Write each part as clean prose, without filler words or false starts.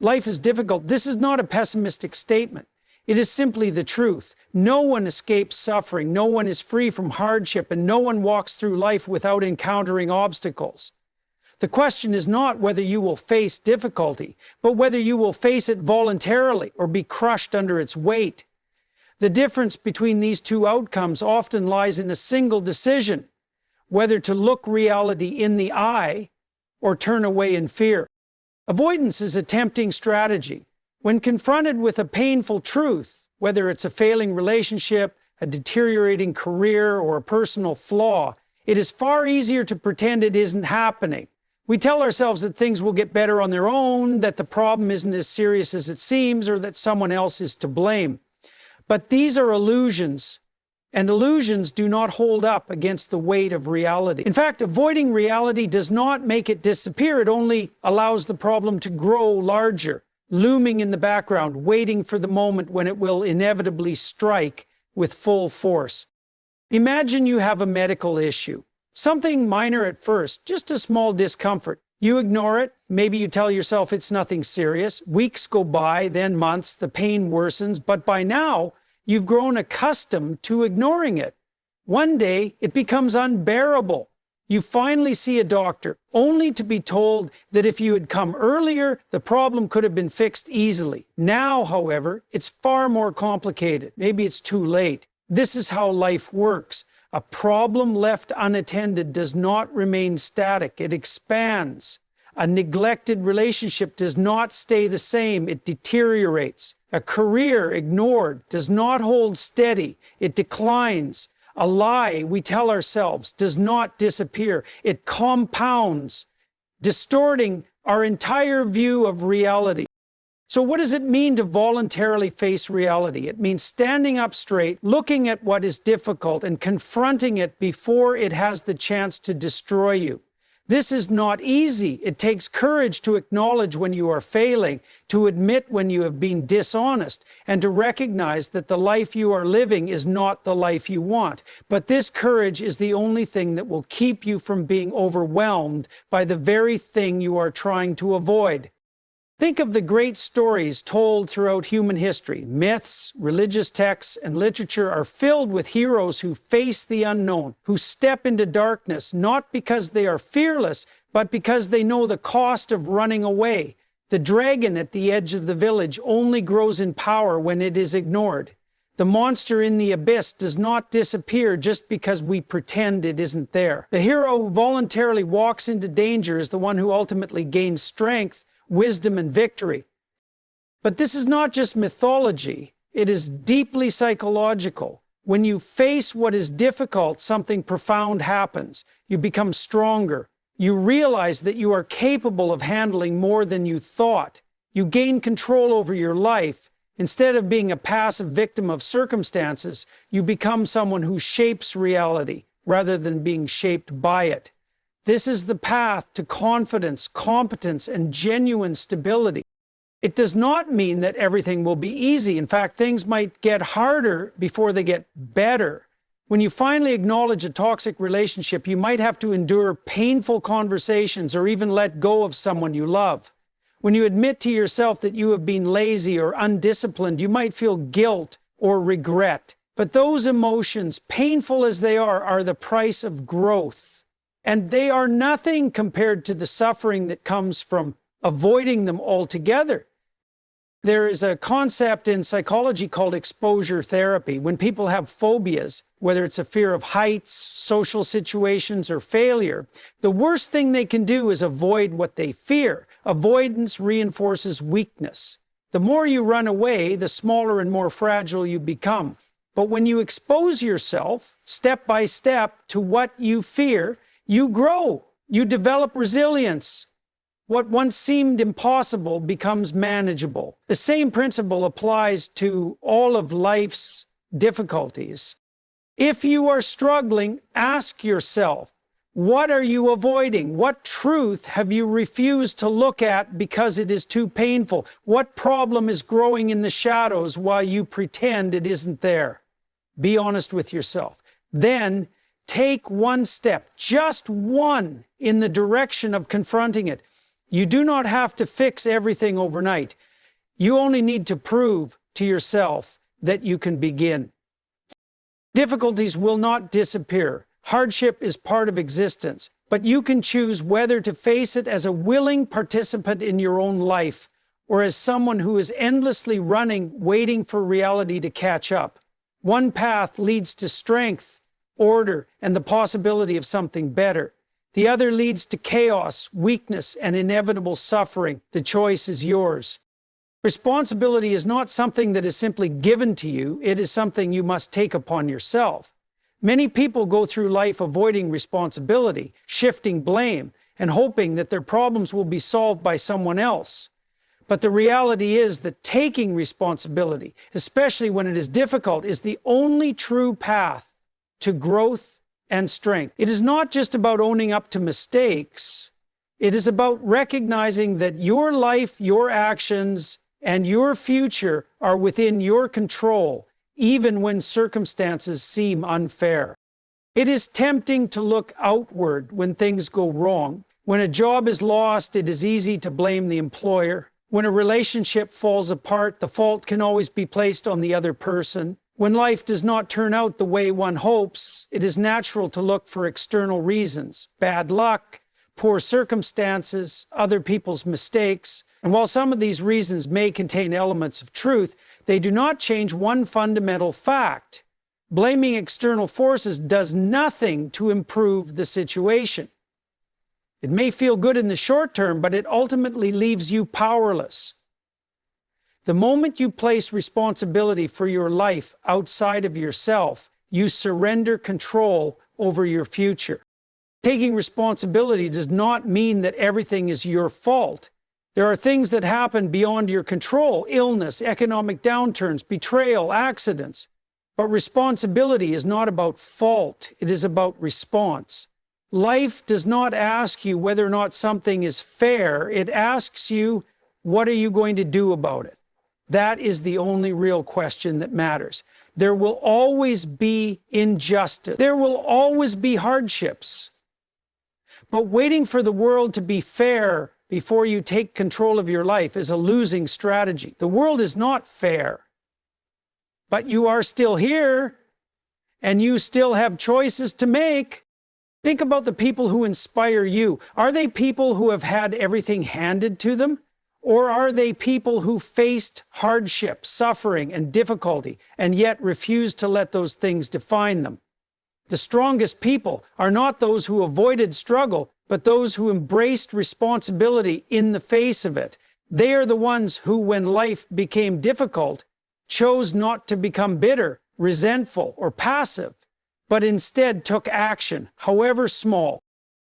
life is difficult, this is not a pessimistic statement. It is simply the truth. No one escapes suffering, no one is free from hardship, and no one walks through life without encountering obstacles. The question is not whether you will face difficulty, but whether you will face it voluntarily or be crushed under its weight. The difference between these two outcomes often lies in a single decision, whether to look reality in the eye or turn away in fear. Avoidance is a tempting strategy. When confronted with a painful truth, whether it's a failing relationship, a deteriorating career, or a personal flaw, it is far easier to pretend it isn't happening. We tell ourselves that things will get better on their own, that the problem isn't as serious as it seems, or that someone else is to blame. But these are illusions, and illusions do not hold up against the weight of reality. In fact, avoiding reality does not make it disappear. It only allows the problem to grow larger, looming in the background, waiting for the moment when it will inevitably strike with full force. Imagine you have a medical issue. Something minor at first, just a small discomfort. You ignore it, maybe you tell yourself it's nothing serious. Weeks go by, then months, the pain worsens, but by now, you've grown accustomed to ignoring it. One day, it becomes unbearable. You finally see a doctor, only to be told that if you had come earlier, the problem could have been fixed easily. Now, however, it's far more complicated. Maybe it's too late. This is how life works. A problem left unattended does not remain static, it expands. A neglected relationship does not stay the same, it deteriorates. A career ignored does not hold steady, it declines. A lie we tell ourselves does not disappear, it compounds, distorting our entire view of reality. So what does it mean to voluntarily face reality? It means standing up straight, looking at what is difficult, and confronting it before it has the chance to destroy you. This is not easy. It takes courage to acknowledge when you are failing, to admit when you have been dishonest, and to recognize that the life you are living is not the life you want. But this courage is the only thing that will keep you from being overwhelmed by the very thing you are trying to avoid. Think of the great stories told throughout human history. Myths, religious texts, and literature are filled with heroes who face the unknown, who step into darkness, not because they are fearless, but because they know the cost of running away. The dragon at the edge of the village only grows in power when it is ignored. The monster in the abyss does not disappear just because we pretend it isn't there. The hero who voluntarily walks into danger is the one who ultimately gains strength, wisdom, and victory. But this is not just mythology, it is deeply psychological. When you face what is difficult, something profound happens. You become stronger. You realize that you are capable of handling more than you thought. You gain control over your life. Instead of being a passive victim of circumstances, you become someone who shapes reality rather than being shaped by it. This is the path to confidence, competence, and genuine stability. It does not mean that everything will be easy. In fact, things might get harder before they get better. When you finally acknowledge a toxic relationship, you might have to endure painful conversations or even let go of someone you love. When you admit to yourself that you have been lazy or undisciplined, you might feel guilt or regret. But those emotions, painful as they are the price of growth. And they are nothing compared to the suffering that comes from avoiding them altogether. There is a concept in psychology called exposure therapy. When people have phobias, whether it's a fear of heights, social situations, or failure, the worst thing they can do is avoid what they fear. Avoidance reinforces weakness. The more you run away, the smaller and more fragile you become. But when you expose yourself, step by step, to what you fear, you grow, you develop resilience. What once seemed impossible becomes manageable. The same principle applies to all of life's difficulties. If you are struggling, ask yourself, what are you avoiding? What truth have you refused to look at because it is too painful? What problem is growing in the shadows while you pretend it isn't there? Be honest with yourself. Then take one step, just one, in the direction of confronting it. You do not have to fix everything overnight. You only need to prove to yourself that you can begin. Difficulties will not disappear. Hardship is part of existence, but you can choose whether to face it as a willing participant in your own life or as someone who is endlessly running, waiting for reality to catch up. One path leads to strength, order, and the possibility of something better. The other leads to chaos, weakness, and inevitable suffering. The choice is yours. Responsibility is not something that is simply given to you. It is something you must take upon yourself. Many people go through life avoiding responsibility, shifting blame, and hoping that their problems will be solved by someone else. But the reality is that taking responsibility, especially when it is difficult, is the only true path to growth and strength. It is not just about owning up to mistakes. It is about recognizing that your life, your actions, and your future are within your control, even when circumstances seem unfair. It is tempting to look outward when things go wrong. When a job is lost, it is easy to blame the employer. When a relationship falls apart, the fault can always be placed on the other person. When life does not turn out the way one hopes, it is natural to look for external reasons: bad luck, poor circumstances, other people's mistakes. And while some of these reasons may contain elements of truth, they do not change one fundamental fact. Blaming external forces does nothing to improve the situation. It may feel good in the short term, but it ultimately leaves you powerless. The moment you place responsibility for your life outside of yourself, you surrender control over your future. Taking responsibility does not mean that everything is your fault. There are things that happen beyond your control: illness, economic downturns, betrayal, accidents. But responsibility is not about fault, it is about response. Life does not ask you whether or not something is fair. It asks you, what are you going to do about it? That is the only real question that matters. There will always be injustice. There will always be hardships. But waiting for the world to be fair before you take control of your life is a losing strategy. The world is not fair. But you are still here, and you still have choices to make. Think about the people who inspire you. Are they people who have had everything handed to them? Or are they people who faced hardship, suffering, and difficulty, and yet refused to let those things define them? The strongest people are not those who avoided struggle, but those who embraced responsibility in the face of it. They are the ones who, when life became difficult, chose not to become bitter, resentful, or passive, but instead took action, however small.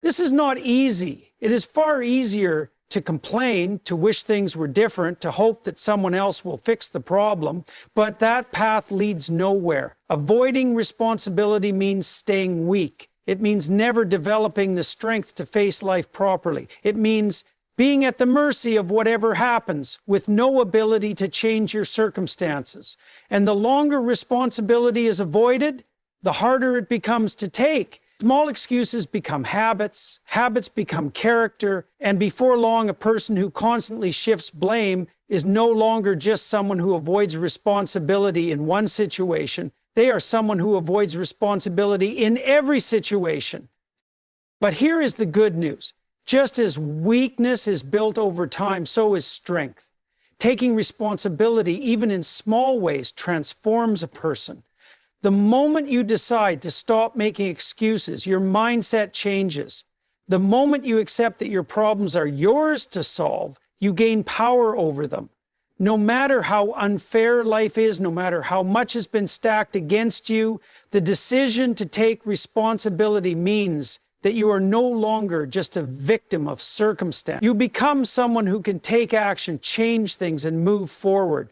This is not easy. It is far easier to complain, to wish things were different, to hope that someone else will fix the problem, but that path leads nowhere. Avoiding responsibility means staying weak. It means never developing the strength to face life properly. It means being at the mercy of whatever happens, with no ability to change your circumstances. And the longer responsibility is avoided, the harder it becomes to take. Small excuses become habits, habits become character, and before long, a person who constantly shifts blame is no longer just someone who avoids responsibility in one situation. They are someone who avoids responsibility in every situation. But here is the good news. Just as weakness is built over time, so is strength. Taking responsibility, even in small ways, transforms a person. The moment you decide to stop making excuses, your mindset changes. The moment you accept that your problems are yours to solve, you gain power over them. No matter how unfair life is, no matter how much has been stacked against you, the decision to take responsibility means that you are no longer just a victim of circumstance. You become someone who can take action, change things, and move forward.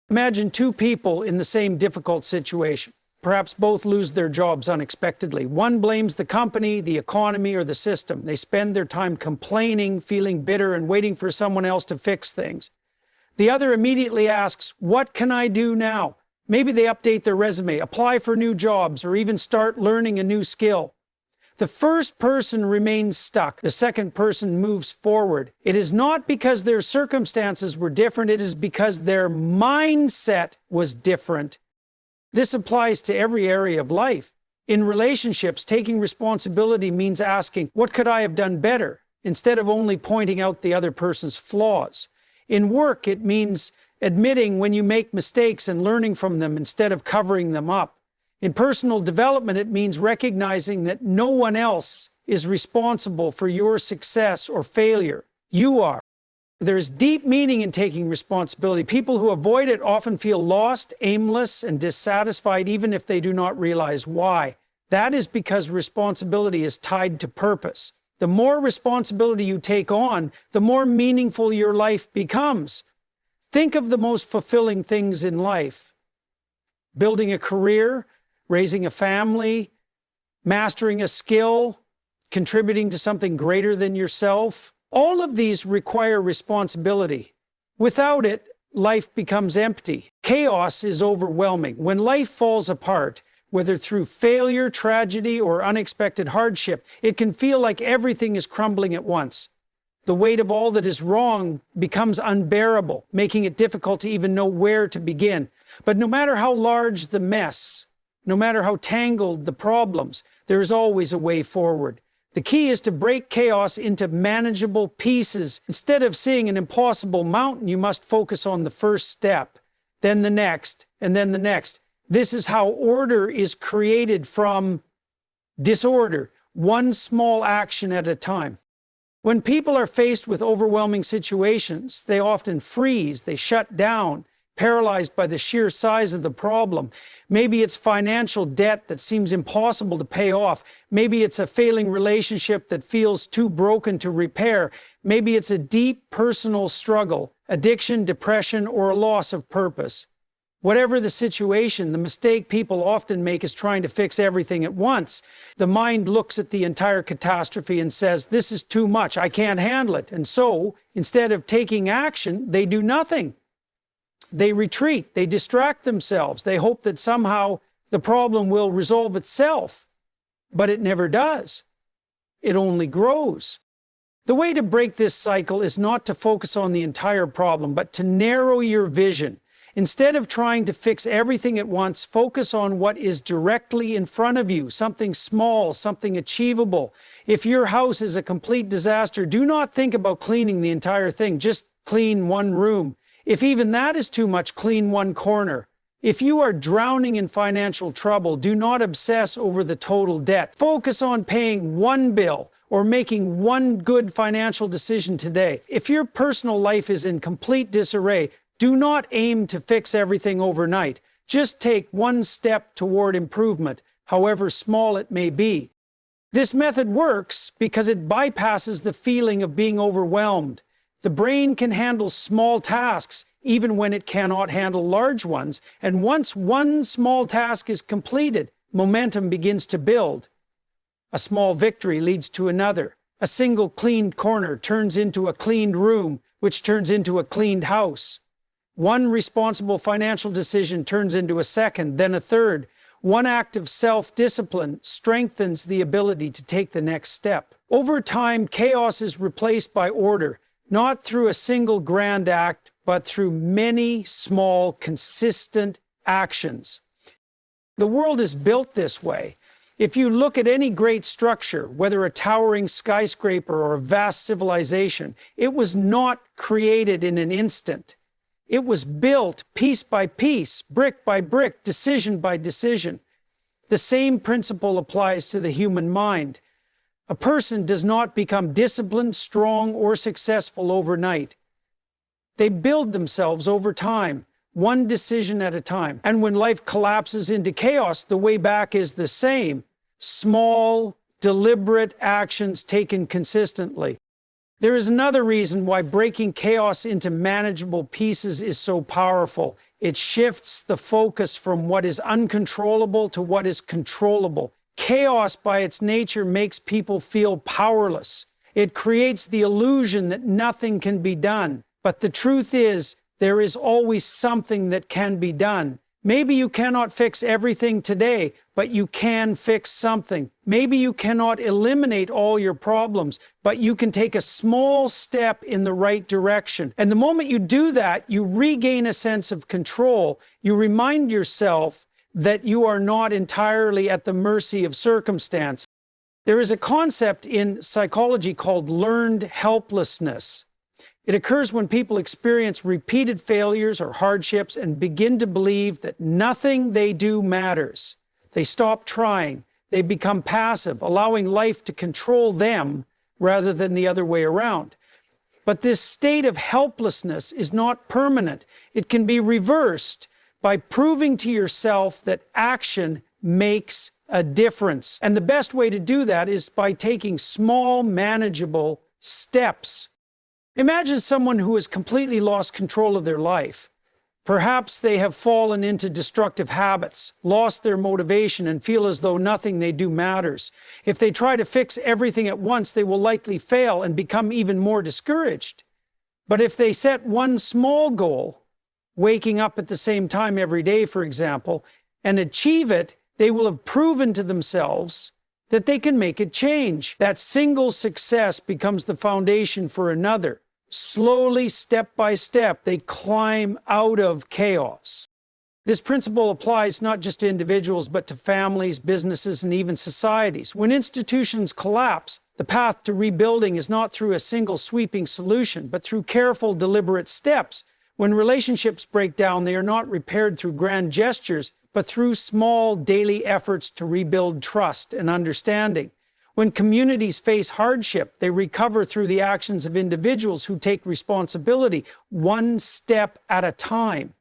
Imagine two people in the same difficult situation. Perhaps both lose their jobs unexpectedly. One blames the company, the economy, or the system. They spend their time complaining, feeling bitter, and waiting for someone else to fix things. The other immediately asks, what can I do now? Maybe they update their resume, apply for new jobs, or even start learning a new skill. The first person remains stuck. The second person moves forward. It is not because their circumstances were different. It is because their mindset was different. This applies to every area of life. In relationships, taking responsibility means asking, what could I have done better? Instead of only pointing out the other person's flaws. In work, it means admitting when you make mistakes and learning from them instead of covering them up. In personal development, it means recognizing that no one else is responsible for your success or failure. You are. There is deep meaning in taking responsibility. People who avoid it often feel lost, aimless, and dissatisfied, even if they do not realize why. That is because responsibility is tied to purpose. The more responsibility you take on, the more meaningful your life becomes. Think of the most fulfilling things in life: building a career, raising a family, mastering a skill, contributing to something greater than yourself. All of these require responsibility. Without it, life becomes empty. Chaos is overwhelming. When life falls apart, whether through failure, tragedy, or unexpected hardship, it can feel like everything is crumbling at once. The weight of all that is wrong becomes unbearable, making it difficult to even know where to begin. But no matter how large the mess, no matter how tangled the problems, there is always a way forward. The key is to break chaos into manageable pieces. Instead of seeing an impossible mountain, you must focus on the first step, then the next, and then the next. This is how order is created from disorder, one small action at a time. When people are faced with overwhelming situations, they often freeze, they shut down, paralyzed by the sheer size of the problem. Maybe it's financial debt that seems impossible to pay off. Maybe it's a failing relationship that feels too broken to repair. Maybe it's a deep personal struggle, addiction, depression, or a loss of purpose. Whatever the situation, the mistake people often make is trying to fix everything at once. The mind looks at the entire catastrophe and says, this is too much, I can't handle it. And so, instead of taking action, they do nothing. They retreat, they distract themselves, they hope that somehow the problem will resolve itself. But it never does. It only grows. The way to break this cycle is not to focus on the entire problem, but to narrow your vision. Instead of trying to fix everything at once, focus on what is directly in front of you, something small, something achievable. If your house is a complete disaster, do not think about cleaning the entire thing, just clean one room. If even that is too much, clean one corner. If you are drowning in financial trouble, do not obsess over the total debt. Focus on paying one bill or making one good financial decision today. If your personal life is in complete disarray, do not aim to fix everything overnight. Just take one step toward improvement, however small it may be. This method works because it bypasses the feeling of being overwhelmed. The brain can handle small tasks even when it cannot handle large ones, and once one small task is completed, momentum begins to build. A small victory leads to another. A single cleaned corner turns into a cleaned room, which turns into a cleaned house. One responsible financial decision turns into a second, then a third. One act of self-discipline strengthens the ability to take the next step. Over time, chaos is replaced by order, not through a single grand act, but through many small, consistent actions. The world is built this way. If you look at any great structure, whether a towering skyscraper or a vast civilization, it was not created in an instant. It was built piece by piece, brick by brick, decision by decision. The same principle applies to the human mind. A person does not become disciplined, strong, or successful overnight. They build themselves over time, one decision at a time. And when life collapses into chaos, the way back is the same. Small, deliberate actions taken consistently. There is another reason why breaking chaos into manageable pieces is so powerful. It shifts the focus from what is uncontrollable to what is controllable. Chaos, by its nature, makes people feel powerless. It creates the illusion that nothing can be done. But the truth is, there is always something that can be done. Maybe you cannot fix everything today, but you can fix something. Maybe you cannot eliminate all your problems, but you can take a small step in the right direction. And the moment you do that, you regain a sense of control. You remind yourself that you are not entirely at the mercy of circumstance. There is a concept in psychology called learned helplessness. It occurs when people experience repeated failures or hardships and begin to believe that nothing they do matters. They stop trying. They become passive, allowing life to control them rather than the other way around. But this state of helplessness is not permanent. It can be reversed by proving to yourself that action makes a difference. And the best way to do that is by taking small, manageable steps. Imagine someone who has completely lost control of their life. Perhaps they have fallen into destructive habits, lost their motivation, and feel as though nothing they do matters. If they try to fix everything at once, they will likely fail and become even more discouraged. But if they set one small goal, waking up at the same time every day, for example, and achieve it, they will have proven to themselves that they can make a change. That single success becomes the foundation for another. Slowly, step by step, they climb out of chaos. This principle applies not just to individuals, but to families, businesses, and even societies. When institutions collapse, the path to rebuilding is not through a single sweeping solution, but through careful, deliberate steps. When relationships break down, they are not repaired through grand gestures, but through small daily efforts to rebuild trust and understanding. When communities face hardship, they recover through the actions of individuals who take responsibility one step at a time.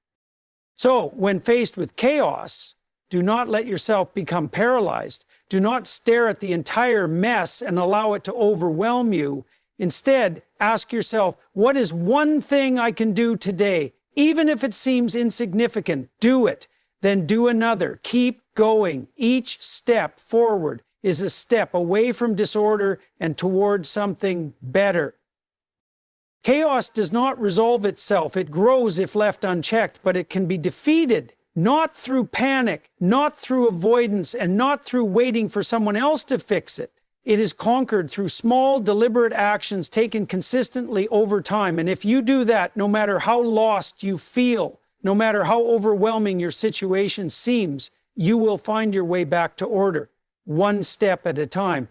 So, when faced with chaos, do not let yourself become paralyzed. Do not stare at the entire mess and allow it to overwhelm you. Instead, ask yourself, what is one thing I can do today? Even if it seems insignificant, do it. Then do another. Keep going. Each step forward is a step away from disorder and toward something better. Chaos does not resolve itself. It grows if left unchecked, but it can be defeated not through panic, not through avoidance, and not through waiting for someone else to fix it. It is conquered through small, deliberate actions taken consistently over time. And if you do that, no matter how lost you feel, no matter how overwhelming your situation seems, you will find your way back to order, one step at a time.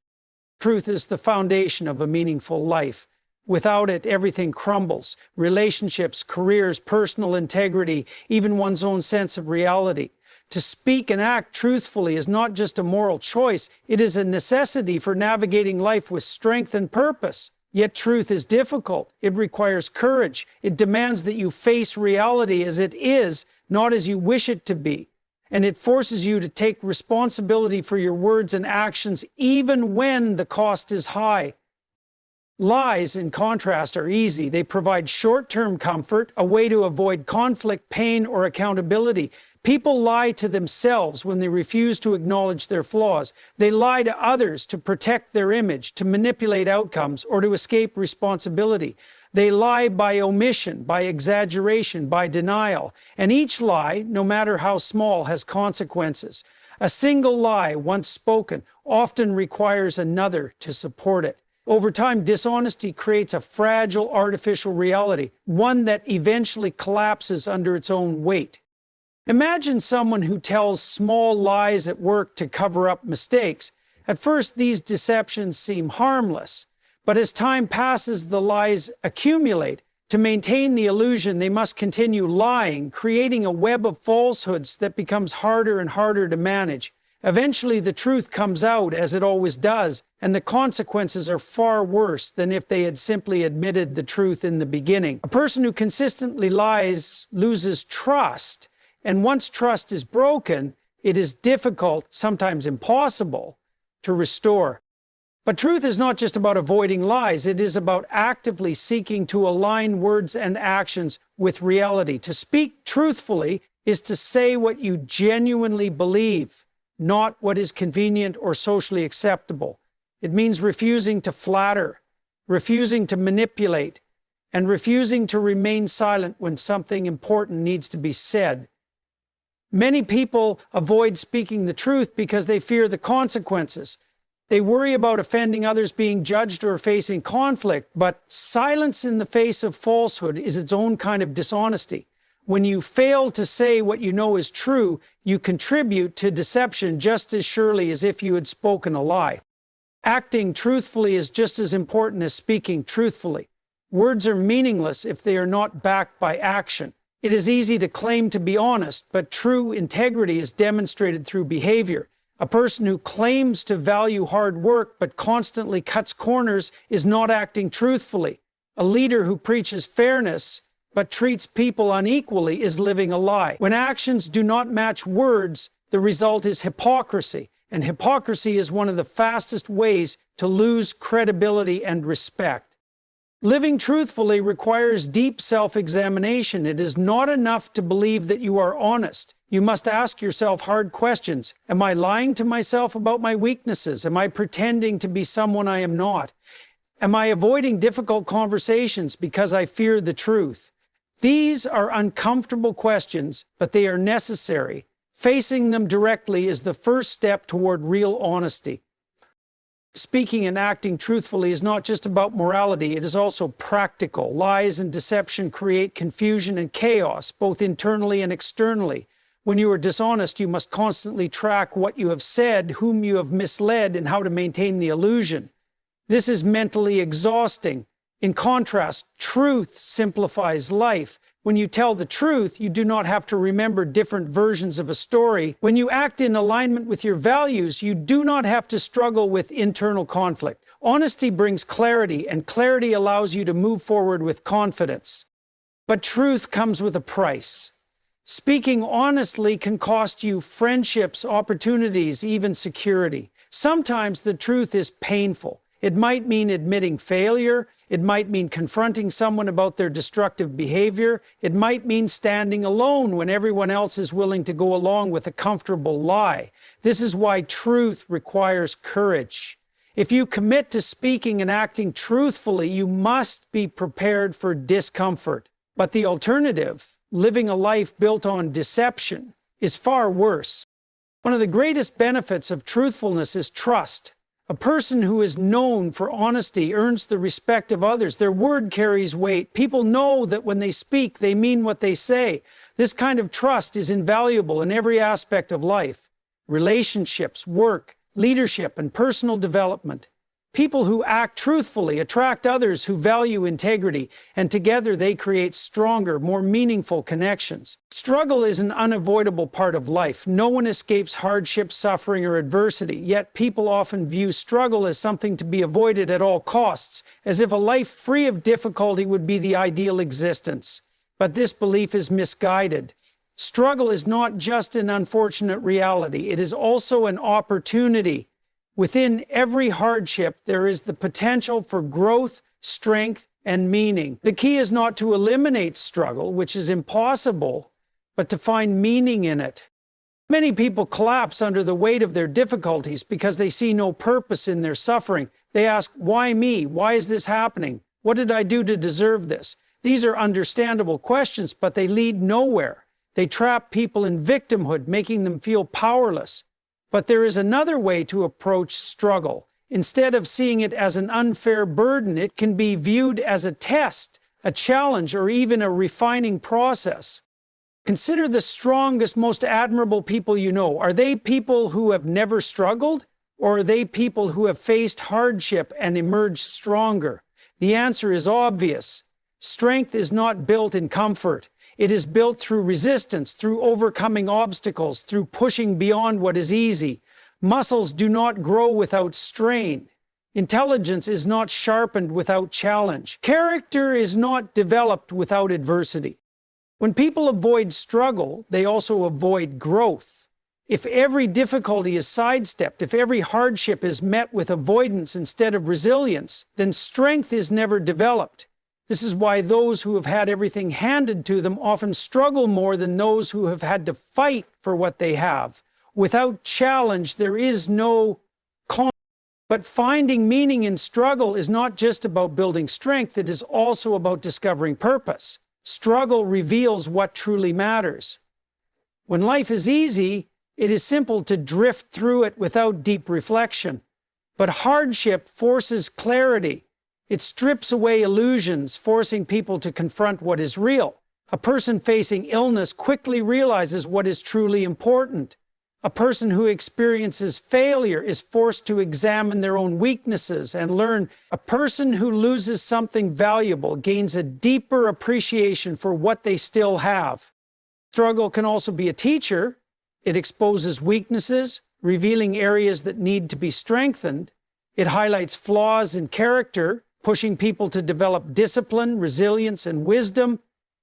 Truth is the foundation of a meaningful life. Without it, everything crumbles. Relationships, careers, personal integrity, even one's own sense of reality. To speak and act truthfully is not just a moral choice, it is a necessity for navigating life with strength and purpose. Yet truth is difficult. It requires courage. It demands that you face reality as it is, not as you wish it to be. And it forces you to take responsibility for your words and actions even when the cost is high. Lies, in contrast, are easy. They provide short-term comfort, a way to avoid conflict, pain, or accountability. People lie to themselves when they refuse to acknowledge their flaws. They lie to others to protect their image, to manipulate outcomes, or to escape responsibility. They lie by omission, by exaggeration, by denial. And each lie, no matter how small, has consequences. A single lie, once spoken, often requires another to support it. Over time, dishonesty creates a fragile artificial reality, one that eventually collapses under its own weight. Imagine someone who tells small lies at work to cover up mistakes. At first, these deceptions seem harmless, but as time passes, the lies accumulate. To maintain the illusion, they must continue lying, creating a web of falsehoods that becomes harder and harder to manage. Eventually, the truth comes out, as it always does, and the consequences are far worse than if they had simply admitted the truth in the beginning. A person who consistently lies loses trust, and once trust is broken, it is difficult, sometimes impossible, to restore. But truth is not just about avoiding lies, it is about actively seeking to align words and actions with reality. To speak truthfully is to say what you genuinely believe, not what is convenient or socially acceptable. It means refusing to flatter, refusing to manipulate, and refusing to remain silent when something important needs to be said. Many people avoid speaking the truth because they fear the consequences. They worry about offending others, being judged, or facing conflict, but silence in the face of falsehood is its own kind of dishonesty. When you fail to say what you know is true, you contribute to deception just as surely as if you had spoken a lie. Acting truthfully is just as important as speaking truthfully. Words are meaningless if they are not backed by action. It is easy to claim to be honest, but true integrity is demonstrated through behavior. A person who claims to value hard work but constantly cuts corners is not acting truthfully. A leader who preaches fairness but treats people unequally is living a lie. When actions do not match words, the result is hypocrisy, and hypocrisy is one of the fastest ways to lose credibility and respect. Living truthfully requires deep self-examination. It is not enough to believe that you are honest. You must ask yourself hard questions. Am I lying to myself about my weaknesses? Am I pretending to be someone I am not? Am I avoiding difficult conversations because I fear the truth? These are uncomfortable questions, but they are necessary. Facing them directly is the first step toward real honesty. Speaking and acting truthfully is not just about morality, it is also practical. Lies and deception create confusion and chaos, both internally and externally. When you are dishonest, you must constantly track what you have said, whom you have misled, and how to maintain the illusion. This is mentally exhausting. In contrast, truth simplifies life. When you tell the truth, you do not have to remember different versions of a story. When you act in alignment with your values, you do not have to struggle with internal conflict. Honesty brings clarity, and clarity allows you to move forward with confidence. But truth comes with a price. Speaking honestly can cost you friendships, opportunities, even security. Sometimes the truth is painful. It might mean admitting failure. It might mean confronting someone about their destructive behavior. It might mean standing alone when everyone else is willing to go along with a comfortable lie. This is why truth requires courage. If you commit to speaking and acting truthfully, you must be prepared for discomfort. But the alternative, living a life built on deception, is far worse. One of the greatest benefits of truthfulness is trust. A person who is known for honesty earns the respect of others. Their word carries weight. People know that when they speak, they mean what they say. This kind of trust is invaluable in every aspect of life: relationships, work, leadership, and personal development. People who act truthfully attract others who value integrity, and together they create stronger, more meaningful connections. Struggle is an unavoidable part of life. No one escapes hardship, suffering, or adversity, yet people often view struggle as something to be avoided at all costs, as if a life free of difficulty would be the ideal existence. But this belief is misguided. Struggle is not just an unfortunate reality, it is also an opportunity. Within every hardship, there is the potential for growth, strength, and meaning. The key is not to eliminate struggle, which is impossible, but to find meaning in it. Many people collapse under the weight of their difficulties because they see no purpose in their suffering. They ask, why me? Why is this happening? What did I do to deserve this? These are understandable questions, but they lead nowhere. They trap people in victimhood, making them feel powerless. But there is another way to approach struggle. Instead of seeing it as an unfair burden, it can be viewed as a test, a challenge, or even a refining process. Consider the strongest, most admirable people you know. Are they people who have never struggled? Or are they people who have faced hardship and emerged stronger? The answer is obvious. Strength is not built in comfort. It is built through resistance, through overcoming obstacles, through pushing beyond what is easy. Muscles do not grow without strain. Intelligence is not sharpened without challenge. Character is not developed without adversity. When people avoid struggle, they also avoid growth. If every difficulty is sidestepped, if every hardship is met with avoidance instead of resilience, then strength is never developed. This is why those who have had everything handed to them often struggle more than those who have had to fight for what they have. Without challenge, there is no conflict. But finding meaning in struggle is not just about building strength, it is also about discovering purpose. Struggle reveals what truly matters. When life is easy, it is simple to drift through it without deep reflection. But hardship forces clarity. It strips away illusions, forcing people to confront what is real. A person facing illness quickly realizes what is truly important. A person who experiences failure is forced to examine their own weaknesses and learn. A person who loses something valuable gains a deeper appreciation for what they still have. Struggle can also be a teacher. It exposes weaknesses, revealing areas that need to be strengthened. It highlights flaws in character, pushing people to develop discipline, resilience, and wisdom.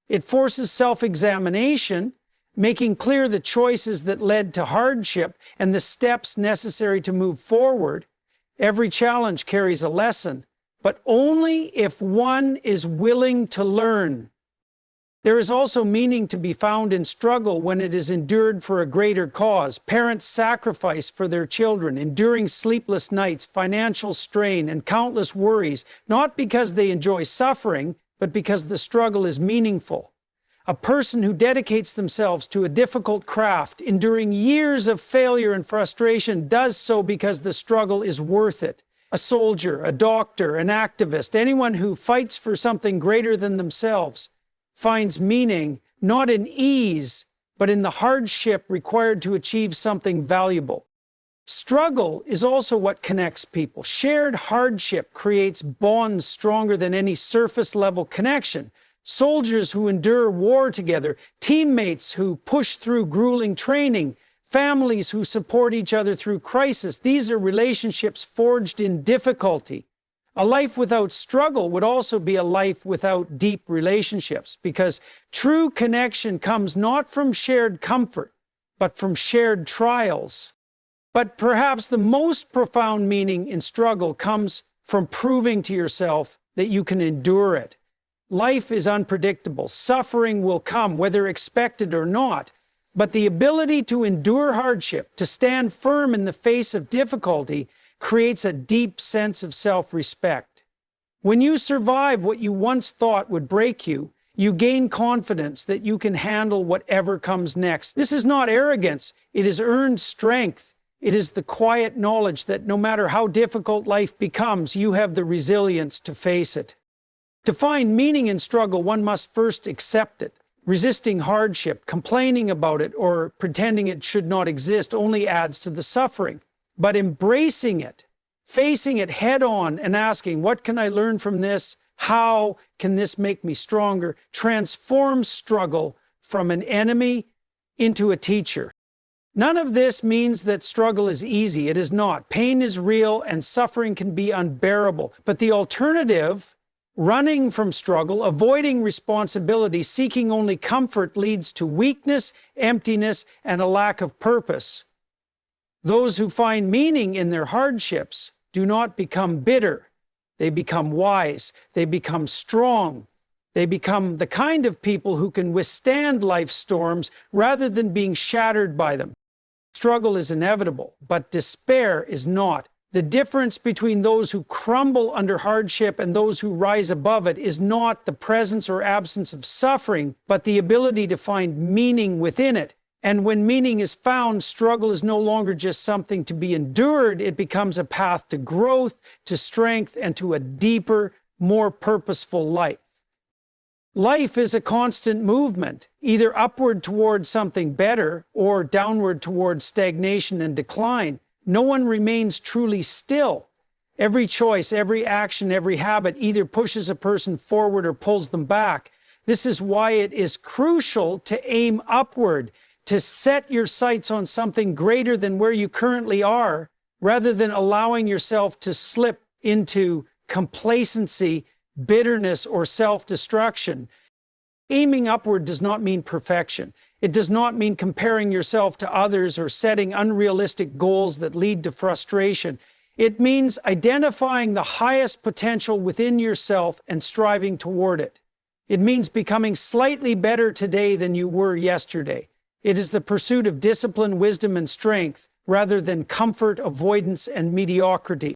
It forces self-examination, making clear the choices that led to hardship and the steps necessary to move forward. Every challenge carries a lesson, but only if one is willing to learn. There is also meaning to be found in struggle when it is endured for a greater cause. Parents sacrifice for their children, enduring sleepless nights, financial strain, and countless worries, not because they enjoy suffering, but because the struggle is meaningful. A person who dedicates themselves to a difficult craft, enduring years of failure and frustration, does so because the struggle is worth it. A soldier, a doctor, an activist, anyone who fights for something greater than themselves, finds meaning not in ease, but in the hardship required to achieve something valuable. Struggle is also what connects people. Shared hardship creates bonds stronger than any surface-level connection. Soldiers who endure war together, teammates who push through grueling training, families who support each other through crisis. These are relationships forged in difficulty. A life without struggle would also be a life without deep relationships, because true connection comes not from shared comfort, but from shared trials. But perhaps the most profound meaning in struggle comes from proving to yourself that you can endure it. Life is unpredictable. Suffering will come, whether expected or not. But the ability to endure hardship, to stand firm in the face of difficulty, creates a deep sense of self-respect. When you survive what you once thought would break you, you gain confidence that you can handle whatever comes next. This is not arrogance. It is earned strength. It is the quiet knowledge that no matter how difficult life becomes, you have the resilience to face it. To find meaning in struggle, one must first accept it. Resisting hardship, complaining about it, or pretending it should not exist only adds to the suffering. But embracing it, facing it head on and asking, what can I learn from this? How can this make me stronger? Transforms struggle from an enemy into a teacher. None of this means that struggle is easy. It is not. Pain is real and suffering can be unbearable. But the alternative, running from struggle, avoiding responsibility, seeking only comfort, leads to weakness, emptiness, and a lack of purpose. Those who find meaning in their hardships do not become bitter. They become wise. They become strong. They become the kind of people who can withstand life's storms rather than being shattered by them. Struggle is inevitable, but despair is not. The difference between those who crumble under hardship and those who rise above it is not the presence or absence of suffering, but the ability to find meaning within it. And when meaning is found, struggle is no longer just something to be endured. It becomes a path to growth, to strength, and to a deeper, more purposeful life. Life is a constant movement, either upward towards something better or downward towards stagnation and decline. No one remains truly still. Every choice, every action, every habit either pushes a person forward or pulls them back. This is why it is crucial to aim upward, to set your sights on something greater than where you currently are, rather than allowing yourself to slip into complacency, bitterness, or self-destruction. Aiming upward does not mean perfection. It does not mean comparing yourself to others or setting unrealistic goals that lead to frustration. It means identifying the highest potential within yourself and striving toward it. It means becoming slightly better today than you were yesterday. It is the pursuit of discipline, wisdom, and strength, rather than comfort, avoidance, and mediocrity.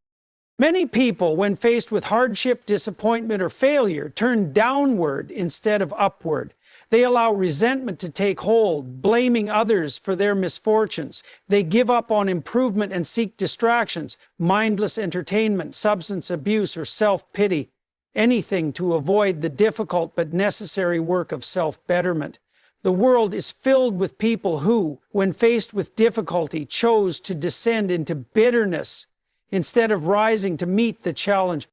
Many people, when faced with hardship, disappointment, or failure, turn downward instead of upward. They allow resentment to take hold, blaming others for their misfortunes. They give up on improvement and seek distractions, mindless entertainment, substance abuse, or self-pity, anything to avoid the difficult but necessary work of self-betterment. The world is filled with people who, when faced with difficulty, chose to descend into bitterness instead of rising to meet the challenge.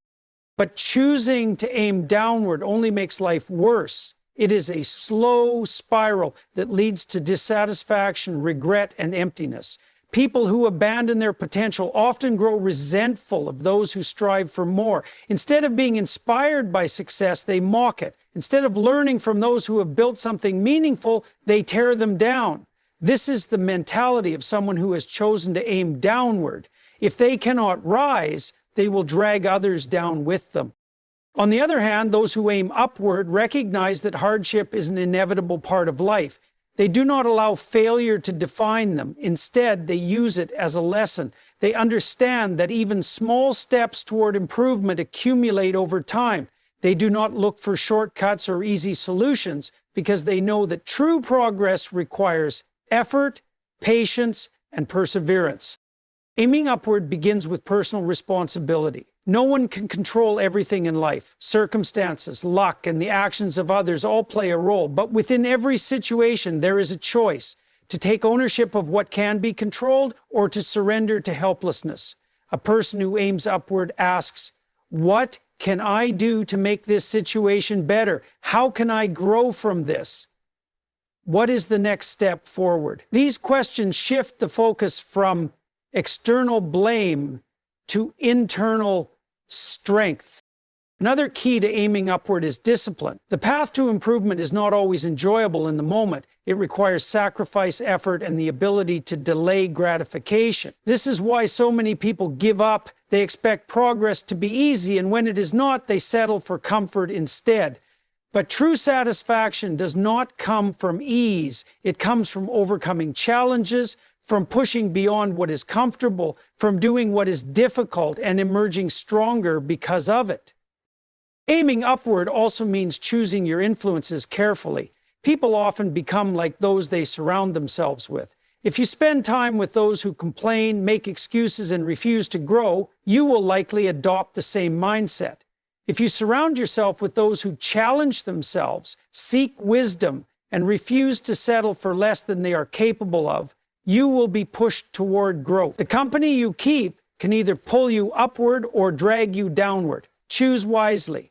But choosing to aim downward only makes life worse. It is a slow spiral that leads to dissatisfaction, regret, and emptiness. People who abandon their potential often grow resentful of those who strive for more. Instead of being inspired by success, they mock it. Instead of learning from those who have built something meaningful, they tear them down. This is the mentality of someone who has chosen to aim downward. If they cannot rise, they will drag others down with them. On the other hand, those who aim upward recognize that hardship is an inevitable part of life. They do not allow failure to define them. Instead, they use it as a lesson. They understand that even small steps toward improvement accumulate over time. They do not look for shortcuts or easy solutions because they know that true progress requires effort, patience, and perseverance. Aiming upward begins with personal responsibility. No one can control everything in life. Circumstances, luck, and the actions of others all play a role. But within every situation, there is a choice to take ownership of what can be controlled or to surrender to helplessness. A person who aims upward asks, "What can I do to make this situation better? How can I grow from this? What is the next step forward?" These questions shift the focus from external blame to internal strength. Another key to aiming upward is discipline. The path to improvement is not always enjoyable in the moment. It requires sacrifice, effort, and the ability to delay gratification. This is why so many people give up. They expect progress to be easy, and when it is not, they settle for comfort instead. But true satisfaction does not come from ease. It comes from overcoming challenges, from pushing beyond what is comfortable, from doing what is difficult and emerging stronger because of it. Aiming upward also means choosing your influences carefully. People often become like those they surround themselves with. If you spend time with those who complain, make excuses, and refuse to grow, you will likely adopt the same mindset. If you surround yourself with those who challenge themselves, seek wisdom, and refuse to settle for less than they are capable of, you will be pushed toward growth. The company you keep can either pull you upward or drag you downward. Choose wisely.